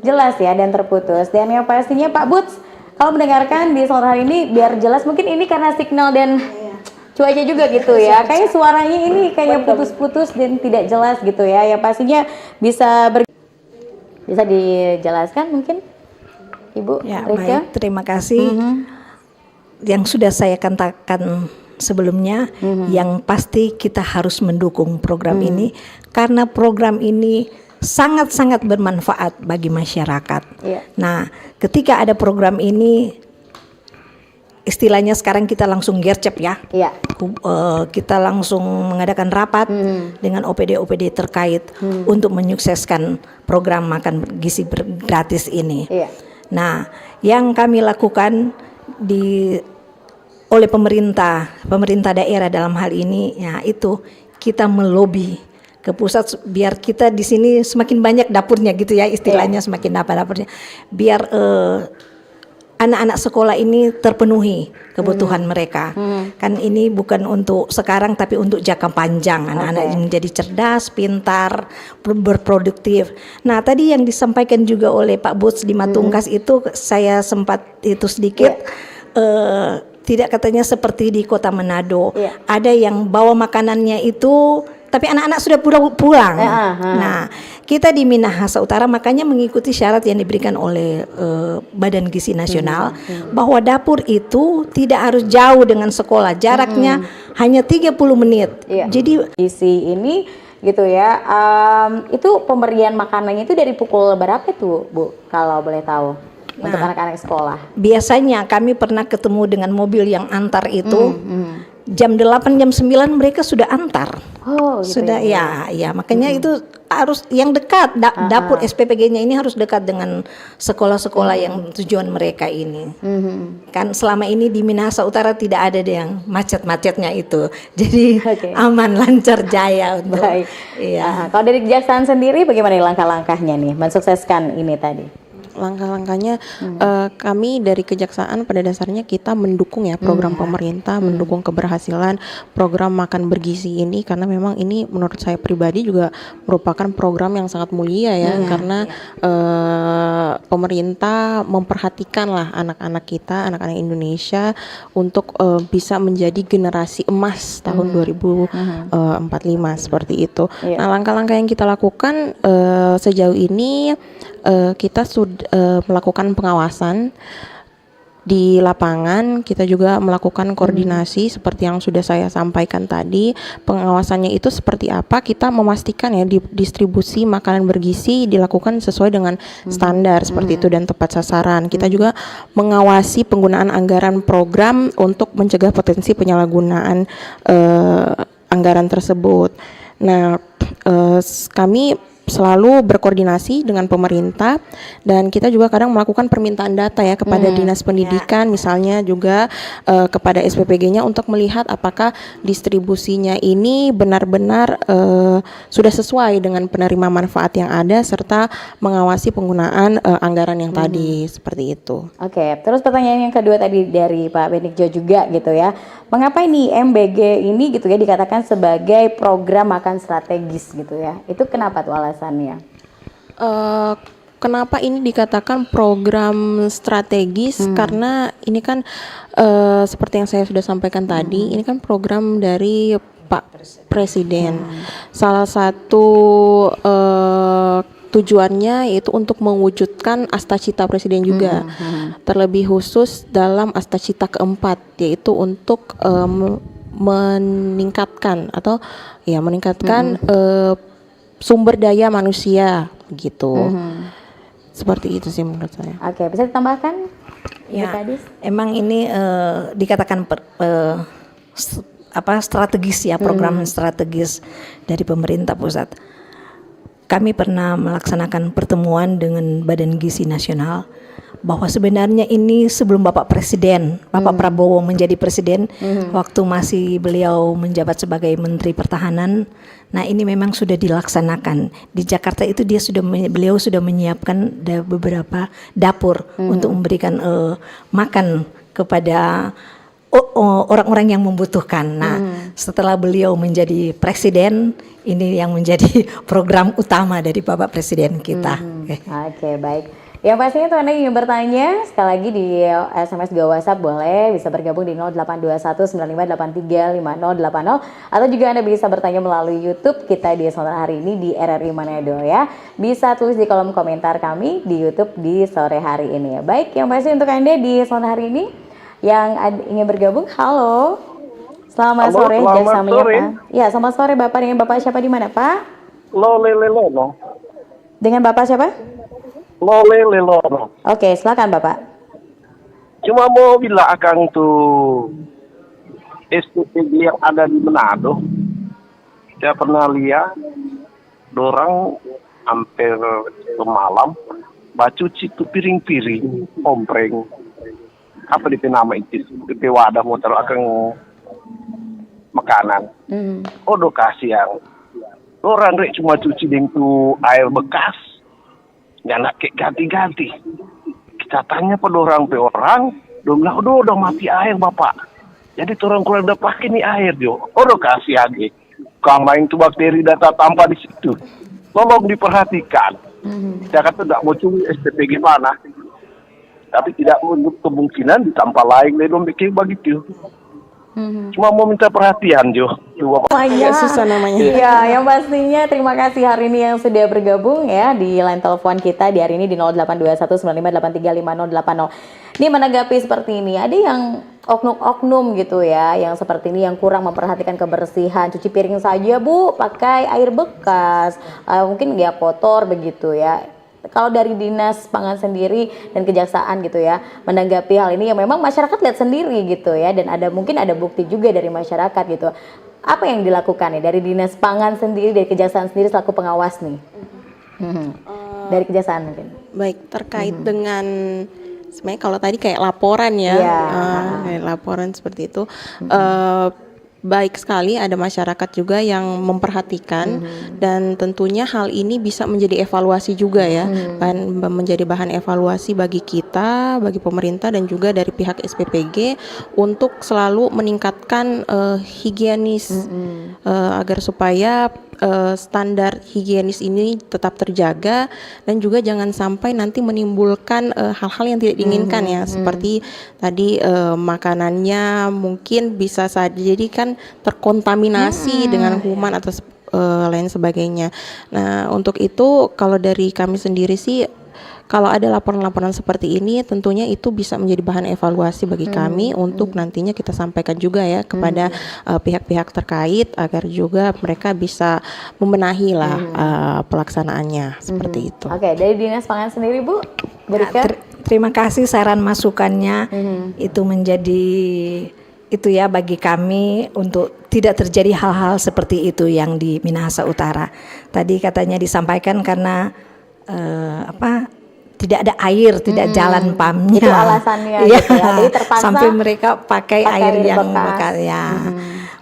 jelas ya dan terputus. Dan yang pastinya Pak Buts, kalau mendengarkan di sore hari ini biar jelas, mungkin ini karena signal dan cuaca juga gitu ya. Kayaknya suaranya ini kayak putus-putus dan tidak jelas gitu ya. Yang pastinya bisa dijelaskan mungkin Ibu Ya, Rika? baik, terima kasih. Yang sudah saya katakan sebelumnya, yang pasti kita harus mendukung program ini karena program ini sangat-sangat bermanfaat bagi masyarakat. Iya. Nah, ketika ada program ini istilahnya sekarang kita langsung gercep ya. Iya. Kita langsung mengadakan rapat dengan OPD-OPD terkait untuk menyukseskan program makan gizi gratis ini. Iya. Nah, yang kami lakukan oleh pemerintah daerah dalam hal ini, ya itu kita melobi ke pusat biar kita di sini semakin banyak dapurnya gitu ya, istilahnya semakin dapurnya, biar anak-anak sekolah ini terpenuhi kebutuhan mereka. Kan ini bukan untuk sekarang tapi untuk jangka panjang, anak-anak yang menjadi cerdas, pintar, berproduktif. Nah, tadi yang disampaikan juga oleh Pak Buts di Matungkas itu saya sempat itu sedikit tidak katanya seperti di Kota Manado. Ada yang bawa makanannya itu tapi anak-anak sudah pulang. Nah, kita di Minahasa Utara makanya mengikuti syarat yang diberikan oleh Badan Gizi Nasional bahwa dapur itu tidak harus jauh dengan sekolah, jaraknya hanya 30 menit. Jadi gizi ini gitu ya, itu pemberian makanannya itu dari pukul berapa tuh Bu, kalau boleh tahu? Untuk anak-anak sekolah. Biasanya kami pernah ketemu dengan mobil yang antar itu. Jam 8, jam 9 mereka sudah antar. Oh, gitu sudah ya makanya itu harus yang dekat. Dapur SPPG-nya ini harus dekat dengan sekolah-sekolah yang tujuan mereka ini. Kan selama ini di Minahasa Utara tidak ada yang macet-macetnya itu. Jadi aman, lancar, jaya untuk. Baik. Iya. Kalau dari Kejaksaan sendiri bagaimana langkah-langkahnya nih mensukseskan ini tadi? Langkah-langkahnya kami dari Kejaksaan pada dasarnya kita mendukung ya program pemerintah, mendukung keberhasilan program makan bergizi ini, karena memang ini menurut saya pribadi juga merupakan program yang sangat mulia ya, karena pemerintah memperhatikan lah anak-anak kita, anak-anak Indonesia untuk bisa menjadi generasi emas tahun 2045 seperti itu. Nah, langkah-langkah yang kita lakukan sejauh ini kita sudah melakukan pengawasan di lapangan. Kita juga melakukan koordinasi seperti yang sudah saya sampaikan tadi. Pengawasannya itu seperti apa? Kita memastikan ya distribusi makanan bergizi dilakukan sesuai dengan standar seperti itu dan tepat sasaran. Kita juga mengawasi penggunaan anggaran program untuk mencegah potensi penyalahgunaan anggaran tersebut. Nah, kami selalu berkoordinasi dengan pemerintah dan kita juga kadang melakukan permintaan data ya kepada dinas pendidikan misalnya juga kepada SPPG-nya untuk melihat apakah distribusinya ini benar-benar sudah sesuai dengan penerima manfaat yang ada serta mengawasi penggunaan anggaran yang tadi seperti itu. Oke, terus pertanyaan yang kedua tadi dari Pak Benikjo juga gitu ya. Mengapa ini MBG ini gitu ya dikatakan sebagai program makan strategis gitu ya? Itu kenapa tuh alasannya? Kenapa ini dikatakan program strategis? Karena ini kan seperti yang saya sudah sampaikan tadi, ini kan program dari Pak Presiden. Salah satu tujuannya yaitu untuk mewujudkan astacita Presiden juga, terlebih khusus dalam astacita keempat, yaitu untuk meningkatkan sumber daya manusia gitu. Seperti itu sih menurut saya. Oke, bisa ditambahkan? Ya, emang ini dikatakan strategis ya, program strategis dari pemerintah pusat. Kami pernah melaksanakan pertemuan dengan Badan Gizi Nasional bahwa sebenarnya ini sebelum Bapak Presiden, Bapak Prabowo menjadi presiden, waktu masih beliau menjabat sebagai Menteri Pertahanan. Nah, ini memang sudah dilaksanakan di Jakarta itu beliau sudah menyiapkan beberapa dapur untuk memberikan makan kepada orang-orang yang membutuhkan. Nah, setelah beliau menjadi presiden, ini yang menjadi program utama dari Bapak Presiden kita. Oke, baik. Yang pastinya tuh Anda ingin bertanya, sekali lagi di SMS juga WhatsApp boleh, bisa bergabung di 082195835080 atau juga Anda bisa bertanya melalui YouTube kita di sore hari ini di RRI Manado ya. Bisa tulis di kolom komentar kami di YouTube di sore hari ini ya. Baik, yang pasti untuk Anda di sore hari ini yang ingin bergabung, halo. Selamat sore, jasa menyapa. Ya, selamat sore Bapak, dengan Bapak siapa di mana, Pak? Lono. Dengan Bapak siapa? Lono. Oke, silakan Bapak. Cuma mau bilang akang tuh SPPG yang ada di Manado, saya pernah lihat dorang hampir semalam bacuci tuh piring-piring, ompreng, apa di nama itu, di wadah motor akang makanan. Oh, kasihan. Orang rek cuma cuci dengan tuh air bekas, nggak nak kayak ganti-ganti. Kita tanya pada orang, dia bilang, udah mati air bapak. Jadi orang kurang udah pakai nih air jo. Kasihan deh. Kambing itu bakteri data tanpa di situ. Tolong diperhatikan. Saya kata tidak mau curi SPPG mana. Tapi tidak menutup kemungkinan di tempat lain dia bikin begitu. Cuma mau minta perhatian Jo. Namanya. Susah namanya. Iya, yang pastinya terima kasih hari ini yang sudah bergabung ya di line telepon kita di hari ini di 082195835080. Ini menanggapi seperti ini, ada yang oknum-oknum gitu ya, yang seperti ini yang kurang memperhatikan kebersihan, cuci piring saja Bu, pakai air bekas, mungkin ya kotor begitu ya. Kalau dari Dinas Pangan sendiri dan Kejaksaan gitu ya, menanggapi hal ini yang memang masyarakat lihat sendiri gitu ya, dan mungkin ada bukti juga dari masyarakat gitu. Apa yang dilakukan nih dari Dinas Pangan sendiri, dari Kejaksaan sendiri selaku pengawas nih? Dari Kejaksaan mungkin. Baik, terkait dengan sebenarnya kalau tadi kayak laporan ya, kayak laporan seperti itu. Baik sekali ada masyarakat juga yang memperhatikan dan tentunya hal ini bisa menjadi evaluasi juga ya, menjadi bahan evaluasi bagi kita, bagi pemerintah dan juga dari pihak SPPG untuk selalu meningkatkan higienis agar supaya standar higienis ini tetap terjaga dan juga jangan sampai nanti menimbulkan hal-hal yang tidak diinginkan ya, seperti tadi makanannya mungkin bisa saja jadi kan terkontaminasi dengan kuman atau lain sebagainya. Nah, untuk itu kalau dari kami sendiri sih, kalau ada laporan-laporan seperti ini tentunya itu bisa menjadi bahan evaluasi bagi kami untuk nantinya kita sampaikan juga ya kepada pihak-pihak terkait agar juga mereka bisa membenahi lah pelaksanaannya seperti itu. Oke, dari Dinas Pangan sendiri Bu, berikan. Terima kasih saran masukannya, itu menjadi itu ya bagi kami untuk tidak terjadi hal-hal seperti itu yang di Minahasa Utara. Tadi katanya disampaikan karena tidak ada air, tidak jalan PAM-nya. Itu alasannya gitu ya. Jadi terpaksa sampai mereka pakai air yang bekas ya.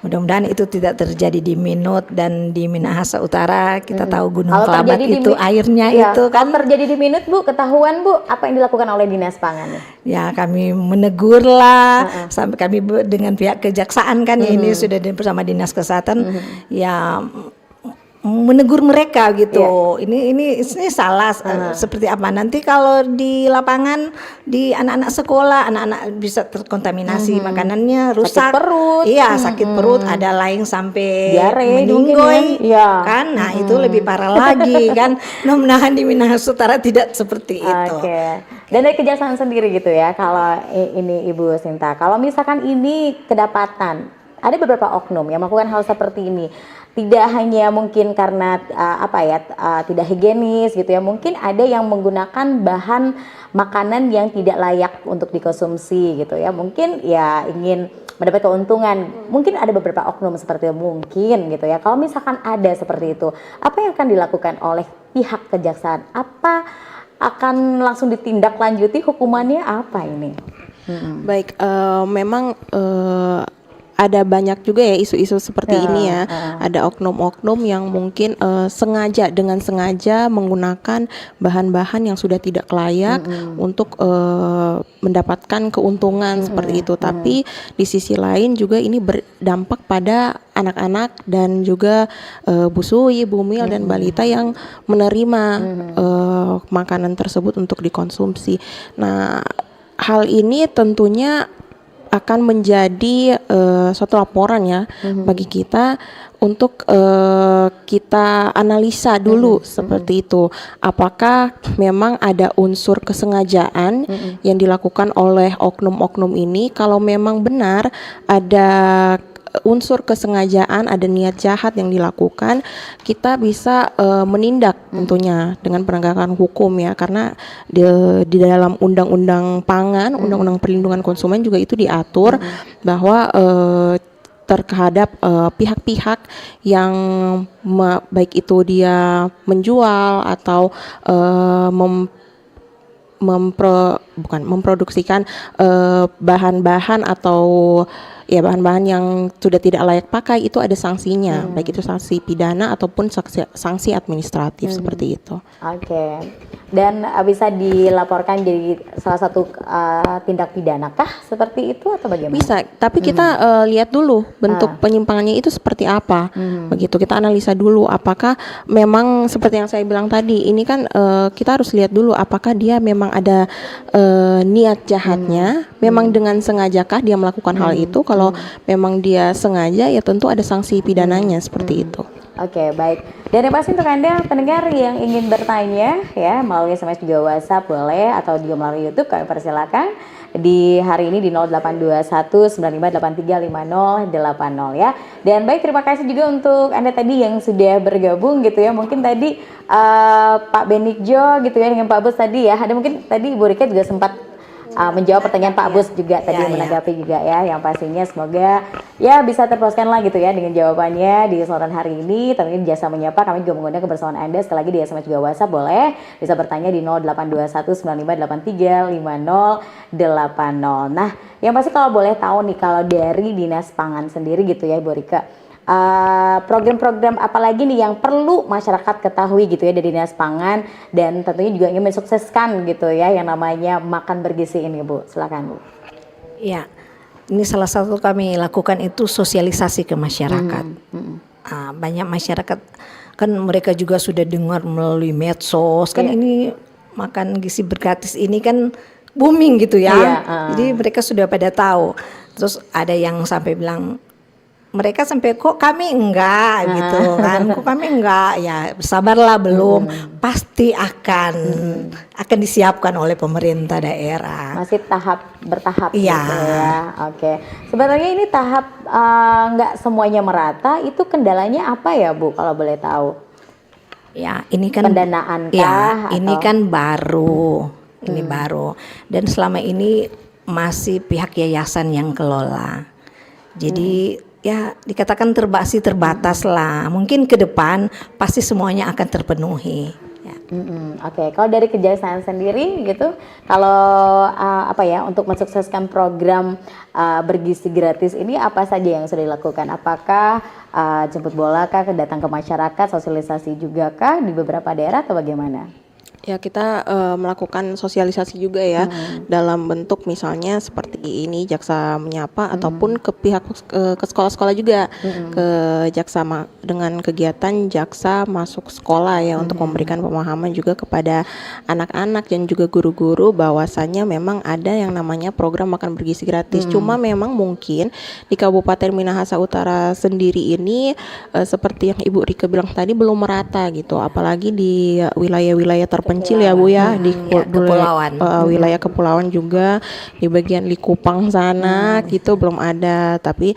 Mudah-mudahan itu tidak terjadi di Minut dan di Minahasa Utara. Kita tahu Gunung Kelabat itu airnya itu kan. Kalau terjadi di Minut Bu, ketahuan Bu, apa yang dilakukan oleh Dinas Pangan? Ya kami menegur lah, sampai kami dengan pihak Kejaksaan kan ya, ini sudah bersama Dinas Kesehatan ya menegur mereka gitu. Ini salah seperti apa nanti kalau di lapangan di anak-anak sekolah, anak-anak bisa terkontaminasi makanannya rusak, sakit perut. Iya, sakit perut, ada lain sampai diare meninggoy ya. kan. Nah, itu lebih parah lagi kan. Mudah-mudahan di Minahasa Utara tidak seperti itu. Oke. Dan dari Kejaksaan sendiri gitu ya, kalau ini Ibu Sinta, kalau misalkan ini kedapatan ada beberapa oknum yang melakukan hal seperti ini, tidak hanya mungkin karena tidak higienis gitu ya, mungkin ada yang menggunakan bahan makanan yang tidak layak untuk dikonsumsi gitu ya, mungkin ya ingin mendapat keuntungan, mungkin ada beberapa oknum seperti itu mungkin gitu ya. Kalau misalkan ada seperti itu, apa yang akan dilakukan oleh pihak Kejaksaan? Apa akan langsung ditindaklanjuti, hukumannya apa ini? Baik, memang ada banyak juga ya isu-isu seperti ini ya. Ada oknum-oknum yang mungkin dengan sengaja menggunakan bahan-bahan yang sudah tidak layak untuk mendapatkan keuntungan seperti itu. Tapi di sisi lain juga ini berdampak pada anak-anak dan juga busui, bumil dan balita yang menerima makanan tersebut untuk dikonsumsi. Nah, hal ini tentunya akan menjadi suatu laporan ya bagi kita untuk kita analisa dulu seperti itu. Apakah memang ada unsur kesengajaan yang dilakukan oleh oknum-oknum ini? Kalau memang benar ada unsur kesengajaan, ada niat jahat yang dilakukan, kita bisa menindak tentunya dengan penegakan hukum ya, karena di dalam undang-undang pangan, undang-undang perlindungan konsumen juga itu diatur bahwa terhadap pihak-pihak yang baik itu dia menjual atau memproduksikan bahan-bahan atau ya bahan-bahan yang sudah tidak layak pakai, itu ada sanksinya, baik itu sanksi pidana ataupun sanksi administratif seperti itu. Oke. Dan bisa dilaporkan jadi salah satu tindak pidana kah seperti itu atau bagaimana? Bisa, tapi kita lihat dulu bentuk penyimpangannya itu seperti apa. Begitu kita analisa dulu apakah memang seperti yang saya bilang tadi, ini kan kita harus lihat dulu apakah dia memang ada niat jahatnya, memang dengan sengajakah dia melakukan hal itu. Kalau memang dia sengaja ya tentu ada sanksi pidananya seperti itu. Oke, baik. Dan yang pasti untuk Anda pendengar yang ingin bertanya ya melalui SMS juga WhatsApp boleh, atau juga melalui YouTube, kami persilakan di hari ini di 082195835080 ya. Dan baik, terima kasih juga untuk Anda tadi yang sudah bergabung gitu ya. Mungkin tadi Pak Benikjo gitu ya dengan Pak Bus tadi ya. Ada mungkin tadi Ibu Rika juga sempat menjawab pertanyaan Pak Bus juga tadi, menanggapi juga ya, yang pastinya semoga ya bisa terpuaskan lah gitu ya dengan jawabannya di kesempatan hari ini. Tentunya di Jasa Menyapa kami juga mengundang kebersamaan Anda sekali lagi di SMS juga WhatsApp boleh, bisa bertanya di 082195835080. Nah, yang pasti kalau boleh tahu nih, kalau dari Dinas Pangan sendiri gitu ya Ibu Rika, program-program apa lagi nih yang perlu masyarakat ketahui gitu ya dari Dinas Pangan, dan tentunya juga ingin mensukseskan gitu ya yang namanya makan bergizi ini Bu. Silakan Bu. Ya, ini salah satu kami lakukan itu sosialisasi ke masyarakat. Banyak masyarakat kan mereka juga sudah dengar melalui medsos kan ini makan gizi bergratis ini kan booming gitu ya. Jadi mereka sudah pada tahu. Terus ada yang sampai bilang, mereka sampai kok kami enggak gitu kan, kok kami enggak, ya sabarlah belum, pasti akan disiapkan oleh pemerintah daerah. Masih bertahap Iya. gitu ya. Oke. Sebenarnya ini tahap enggak semuanya merata, itu kendalanya apa ya Bu kalau boleh tahu? Ya, ini kan pendanaan kah? Ya, ini atau? kan baru. Ini baru. Dan selama ini masih pihak yayasan yang kelola. Jadi ya dikatakan terbatas lah. Mungkin ke depan pasti semuanya akan terpenuhi. Ya. Oke, kalau dari Kejaksaan sendiri gitu, kalau apa ya untuk mensukseskan program bergizi gratis ini apa saja yang sudah dilakukan? Apakah jemput bola kah, datang ke masyarakat, sosialisasi juga kah di beberapa daerah atau bagaimana? Ya, kita melakukan sosialisasi juga ya, dalam bentuk misalnya seperti ini Jaksa Menyapa ataupun ke pihak ke sekolah-sekolah juga, ke Jaksa dengan kegiatan Jaksa masuk sekolah ya, untuk memberikan pemahaman juga kepada anak-anak dan juga guru-guru bahwasannya memang ada yang namanya program makan bergizi gratis. Cuma memang mungkin di Kabupaten Minahasa Utara sendiri ini seperti yang Ibu Rika bilang tadi belum merata gitu, apalagi di wilayah-wilayah terpencil ya Bu ya, di kepulauan. Wilayah kepulauan juga di bagian Likupang sana gitu belum ada, tapi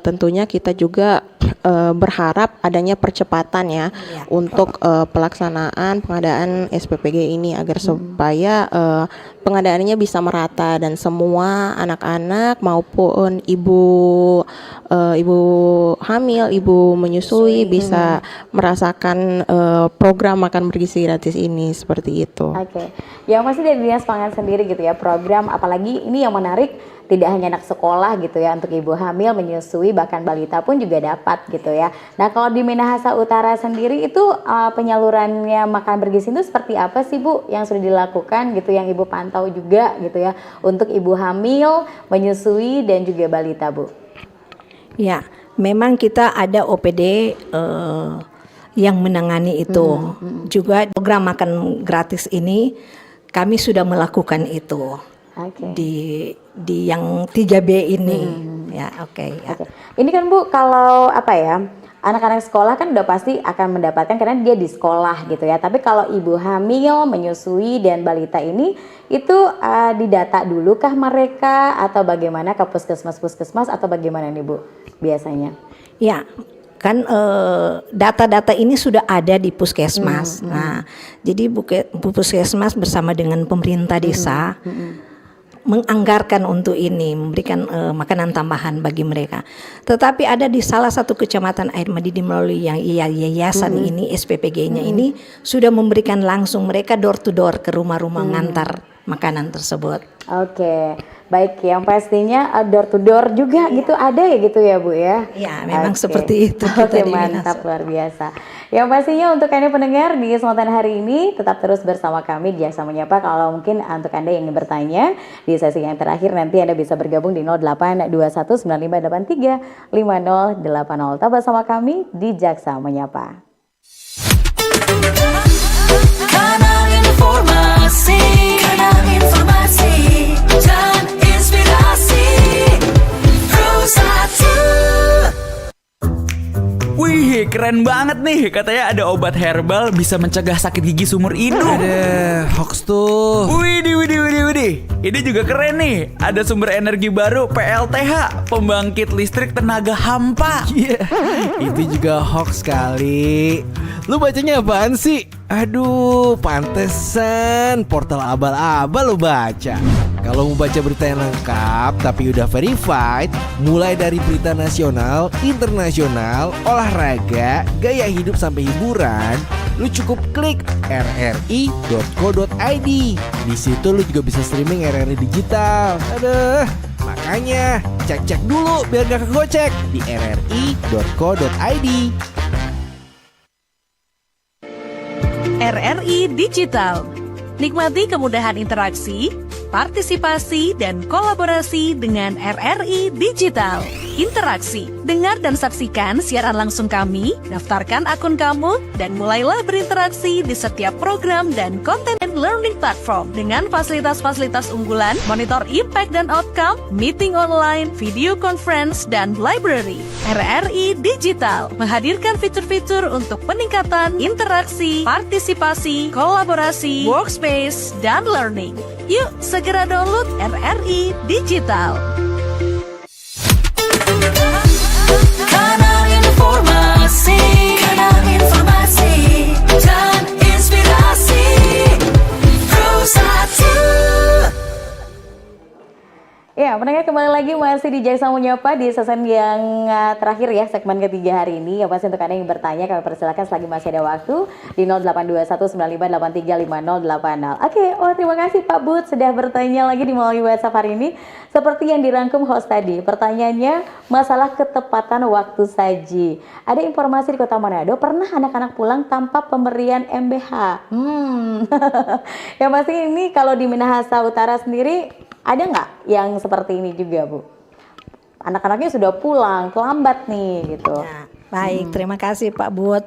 tentunya kita juga berharap adanya percepatan ya untuk pelaksanaan pengadaan SPPG ini agar supaya pengadaannya bisa merata dan semua anak-anak maupun ibu hamil, ibu menyusui bisa merasakan program makan bergizi gratis ini seperti itu. Oke. Yang masih dari Dinas Pangan sendiri gitu ya, program apalagi ini yang menarik, tidak hanya anak sekolah gitu ya, untuk ibu hamil, menyusui, bahkan balita pun juga dapat gitu ya. Nah, kalau di Minahasa Utara sendiri itu penyalurannya makan bergizi itu seperti apa sih Bu yang sudah dilakukan gitu, yang Ibu pantau juga gitu ya, untuk ibu hamil, menyusui dan juga balita Bu? Ya, memang kita ada OPD yang menangani itu. Juga program makan gratis ini kami sudah melakukan itu. Di yang 3B ini. Ya, oke. Ini kan Bu, kalau apa ya, anak-anak sekolah kan udah pasti akan mendapatkan karena dia di sekolah gitu ya. Tapi kalau ibu hamil, menyusui dan balita ini itu didata dulu kah mereka atau bagaimana ke puskesmas atau bagaimana nih Bu biasanya? Ya, kan data-data ini sudah ada di puskesmas. Nah, jadi puskesmas bersama dengan pemerintah desa menganggarkan untuk ini, memberikan makanan tambahan bagi mereka. Tetapi ada di salah satu kecamatan Air Madidi melalui yang yayasan ini, SPPG-nya ini sudah memberikan langsung mereka door to door ke rumah-rumah ngantar makanan tersebut. Oke, baik, yang pastinya door to door juga gitu ada ya gitu ya Bu ya? Ya, memang Oke. seperti itu kita Oke, di mantap, Minahasa. luar biasa. Yang pastinya untuk Anda pendengar di kesempatan hari ini tetap terus bersama kami di Jaksa Menyapa. Kalau mungkin untuk Anda yang ingin bertanya di sesi yang terakhir nanti Anda bisa bergabung di 082195835080. Tetap bersama kami di Jaksa Menyapa. Kanal informasi dan inspirasi Pro1. Wih, keren banget nih. Katanya ada obat herbal bisa mencegah sakit gigi seumur hidup. Ada hoax tuh. Widih. Ini juga keren nih. Ada sumber energi baru PLTH, pembangkit listrik tenaga hampa. Iya, itu juga hoax kali. Lu bacanya apaan sih? Aduh, pantesan portal abal-abal lu baca. Kalau mau baca berita yang lengkap tapi udah verified, mulai dari berita nasional, internasional, olahraga, gaya hidup sampai hiburan, lu cukup klik rri.co.id. Di situ lu juga bisa streaming RRI digital. Aduh, makanya cek-cek dulu biar gak kegocek di rri.co.id. RRI Digital. Nikmati kemudahan interaksi, partisipasi, dan kolaborasi dengan RRI Digital. Interaksi, dengar dan saksikan siaran langsung kami, daftarkan akun kamu, dan mulailah berinteraksi di setiap program dan konten learning platform dengan fasilitas-fasilitas unggulan, monitor impact dan outcome, meeting online, video conference, dan library. RRI Digital menghadirkan fitur-fitur untuk peningkatan interaksi, partisipasi, kolaborasi, workspace, dan learning. Yuk, segera download RRI Digital. Kanal informasi dan inspirasi Pro1. Ya, pendengar kembali lagi masih di Jaksa Menyapa di season yang terakhir ya, segmen ketiga hari ini. Ya pasti untuk Anda yang bertanya kami persilakan selagi masih ada waktu di 082195835080. Oke, terima kasih Pak Bud sudah bertanya lagi di melalui WhatsApp hari ini. Seperti yang dirangkum host tadi, pertanyaannya masalah ketepatan waktu saji. Ada informasi di Kota Manado pernah anak-anak pulang tanpa pemberian MBH. Yang pasti ini kalau di Minahasa Utara sendiri ada nggak yang seperti ini juga, Bu? Anak-anaknya sudah pulang, terlambat nih gitu. Ya, baik, terima kasih Pak Bud.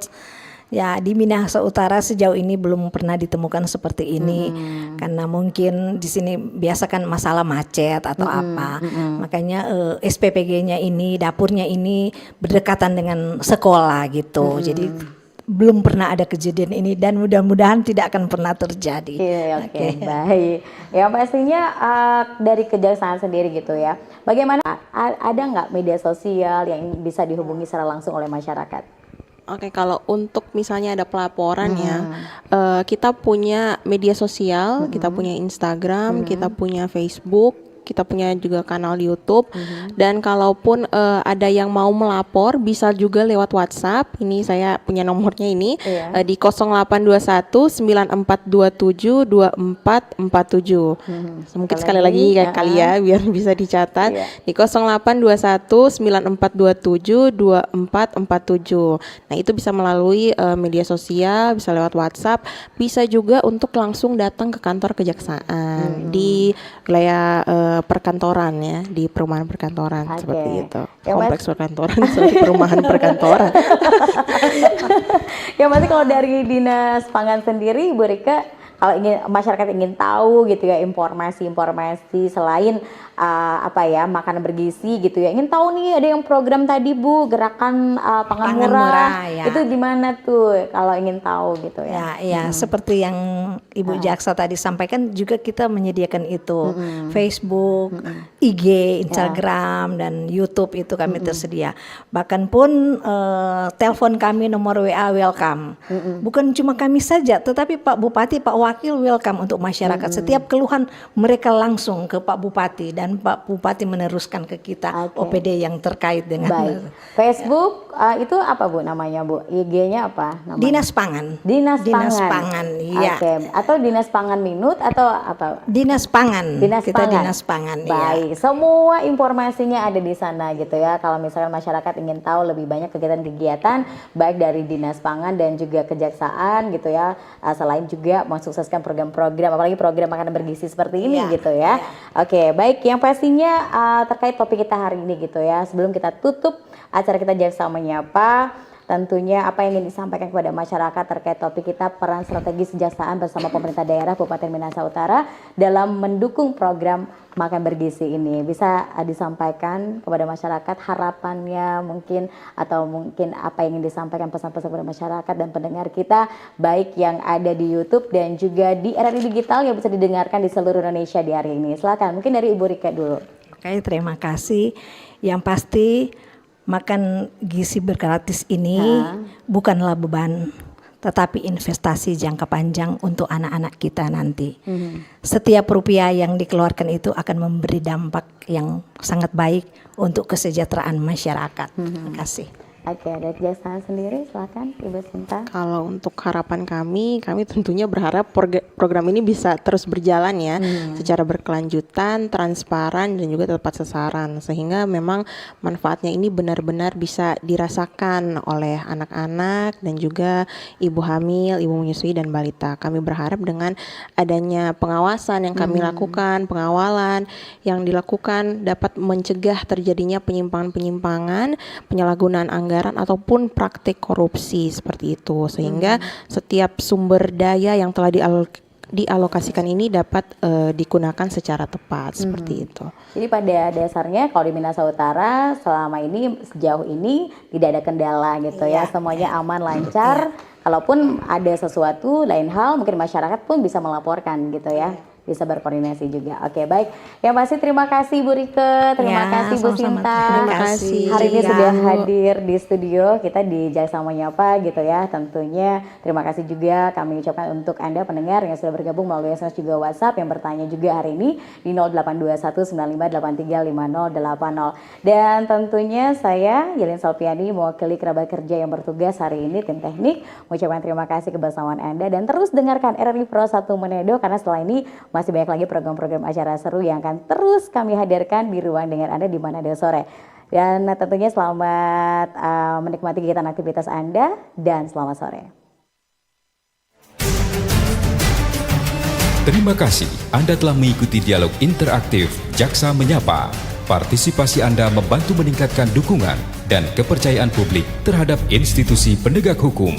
Ya, di Minahasa Utara sejauh ini belum pernah ditemukan seperti ini. Karena mungkin di sini biasa kan masalah macet atau apa. Makanya SPPG-nya ini, dapurnya ini berdekatan dengan sekolah gitu. Jadi belum pernah ada kejadian ini dan mudah-mudahan tidak akan pernah terjadi. Oke, baik. Ya pastinya dari kejaksaan sendiri gitu ya. Bagaimana ada nggak media sosial yang bisa dihubungi secara langsung oleh masyarakat? Oke, kalau untuk misalnya ada pelaporan ya, kita punya media sosial, kita punya Instagram, kita punya Facebook, kita punya juga kanal YouTube. Dan kalaupun ada yang mau melapor bisa juga lewat WhatsApp. Ini saya punya nomornya ini di 0821 9427 2447. Mungkin sekali lagi kali ya biar bisa dicatat di 0821 9427 2447. Nah, itu bisa melalui media sosial, bisa lewat WhatsApp, bisa juga untuk langsung datang ke kantor kejaksaan di wilayah perkantoran ya, di perumahan perkantoran seperti itu. Kompleks perkantoran seperti perumahan perkantoran. Ya masih kalau dari Dinas Pangan sendiri, Bu Rika, kalau masyarakat ingin tahu gitu ya informasi-informasi selain makanan bergizi gitu ya, ingin tahu nih ada yang program tadi Bu, gerakan pangan murah, ya. itu di mana tuh kalau ingin tahu gitu ya? Ya, seperti yang Ibu Jaksa tadi sampaikan juga kita menyediakan itu Facebook, IG, Instagram dan YouTube itu kami tersedia. Bahkan pun telepon kami nomor WA welcome. Bukan cuma kami saja, tetapi Pak Bupati, Pak Wakil welcome untuk masyarakat. Setiap keluhan mereka langsung ke Pak Bupati dan Pak Bupati meneruskan ke kita OPD yang terkait dengan. Baik. Facebook itu apa Bu namanya Bu? IG-nya apa namanya? Dinas Pangan. Dinas Pangan, iya. Oke. Atau Dinas Pangan Minut atau apa? Dinas Pangan. Kita Pangan. Dinas Pangan. Baik. Semua informasinya ada di sana gitu ya. Kalau misalkan masyarakat ingin tahu lebih banyak kegiatan-kegiatan baik dari Dinas Pangan dan juga Kejaksaan gitu ya. Selain juga mensukseskan program-program, apalagi program makanan bergizi seperti ini gitu ya. Oke, baik. Yang pastinya terkait topik kita hari ini gitu ya. Sebelum kita tutup acara kita Jaksa Menyapa, tentunya apa yang ingin disampaikan kepada masyarakat terkait topik kita peran strategis kejaksaan bersama pemerintah daerah Kabupaten Minahasa Utara dalam mendukung program makan bergizi ini, bisa disampaikan kepada masyarakat harapannya mungkin, atau mungkin apa yang ingin disampaikan pesan-pesan kepada masyarakat dan pendengar kita baik yang ada di YouTube dan juga di RRI Digital yang bisa didengarkan di seluruh Indonesia di hari ini. Silakan, mungkin dari Ibu Rika dulu. Oke, terima kasih. Yang pasti makan gizi bergratis ini bukanlah beban, tetapi investasi jangka panjang untuk anak-anak kita nanti. Setiap rupiah yang dikeluarkan itu akan memberi dampak yang sangat baik untuk kesejahteraan masyarakat. Terima kasih. Oke, dari Kejaksaan sendiri silakan Ibu Sinta. Kalau untuk harapan kami tentunya berharap program ini bisa terus berjalan ya, secara berkelanjutan, transparan dan juga tepat sasaran, sehingga memang manfaatnya ini benar-benar bisa dirasakan oleh anak-anak dan juga ibu hamil, ibu menyusui dan balita. Kami berharap dengan adanya pengawasan yang kami lakukan, pengawalan yang dilakukan dapat mencegah terjadinya penyimpangan-penyimpangan, penyalahgunaan anggaran ataupun praktik korupsi seperti itu, sehingga setiap sumber daya yang telah dialokasikan ini dapat digunakan secara tepat seperti itu. Jadi pada dasarnya kalau di Minahasa Utara selama ini sejauh ini tidak ada kendala gitu ya, semuanya aman lancar. Kalaupun ada sesuatu lain hal mungkin masyarakat pun bisa melaporkan gitu ya. Bisa berkoordinasi juga. Oke, baik. Yang pasti terima kasih Bu Rike, terima kasih Bu Sinta. Terima kasih. Hari ini sudah hadir di studio kita di Jaksa Menyapa gitu ya. Tentunya terima kasih juga kami ucapkan untuk Anda pendengar yang sudah bergabung melalui SMS juga WhatsApp yang bertanya juga hari ini di 082195835080. Dan tentunya saya Yelin Salpiani mewakili kerabat kerja yang bertugas hari ini tim teknik mengucapkan terima kasih kebersamaan Anda dan terus dengarkan RRI Pro 1 Manado karena setelah ini masih banyak lagi program-program acara seru yang akan terus kami hadirkan di ruang dengar Anda di Manado sore. Dan tentunya selamat menikmati kegiatan aktivitas Anda dan selamat sore. Terima kasih Anda telah mengikuti dialog interaktif Jaksa Menyapa. Partisipasi Anda membantu meningkatkan dukungan dan kepercayaan publik terhadap institusi penegak hukum.